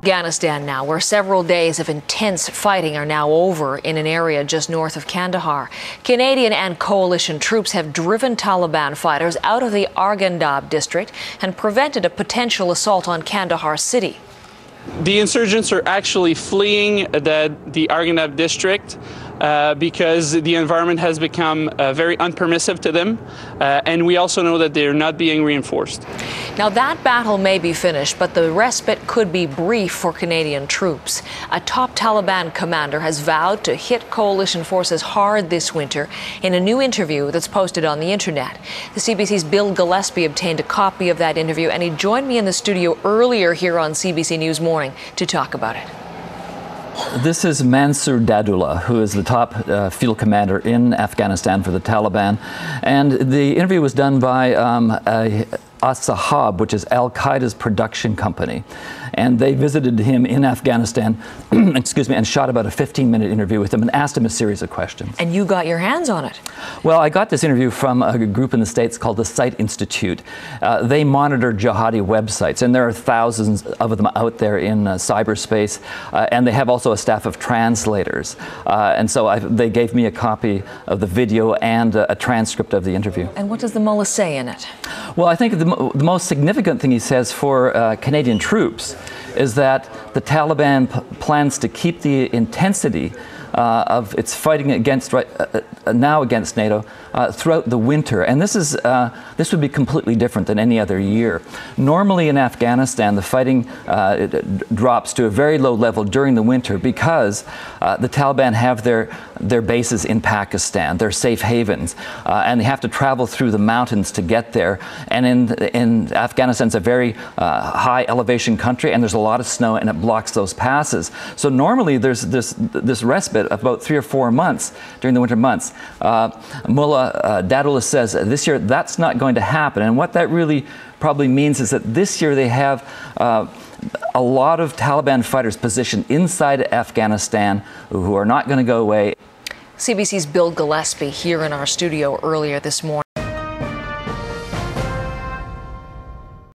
Afghanistan now, where several days of intense fighting are now over in an area just north of Kandahar. Canadian and coalition troops have driven Taliban fighters out of the Arghandab district and prevented a potential assault on Kandahar city. The insurgents are actually fleeing the Arghandab district because the environment has become very unpermissive to them, and we also know that they're not being reinforced. Now that battle may be finished, but the respite could be brief for Canadian troops. A top Taliban commander has vowed to hit coalition forces hard this winter in a new interview that's posted on the internet. The CBC's Bill Gillespie obtained a copy of that interview, and he joined me in the studio earlier here on CBC News Morning to talk about it. This is Mansour Dadullah, who is the top field commander in Afghanistan for the Taliban. And the interview was done by As-Sahab, which is Al-Qaeda's production company. And they visited him in Afghanistan, excuse me, and shot about a 15-minute interview with him and asked him a series of questions. And you got your hands on it? Well, I got this interview from a group in the States called the Site Institute. They monitor jihadi websites, and there are thousands of them out there in cyberspace. And they have also a staff of translators. And so they gave me a copy of the video and a transcript of the interview. And what does the mullah say in it? Well, I think the most significant thing he says for Canadian troops is that the Taliban plans to keep the intensity of its fighting against now against NATO throughout the winter, and this would be completely different than any other year. Normally in Afghanistan, the fighting drops to a very low level during the winter because the Taliban have their bases in Pakistan, their safe havens, and they have to travel through the mountains to get there. And in Afghanistan, it's a very high elevation country, and there's a lot of snow, and it blocks those passes. So normally there's this respite of about 3 or 4 months during the winter months. Mullah Dadullah says this year that's not going to happen, and what that really probably means is that this year they have a lot of Taliban fighters positioned inside Afghanistan who are not going to go away. CBC's Bill Gillespie here in our studio earlier this morning.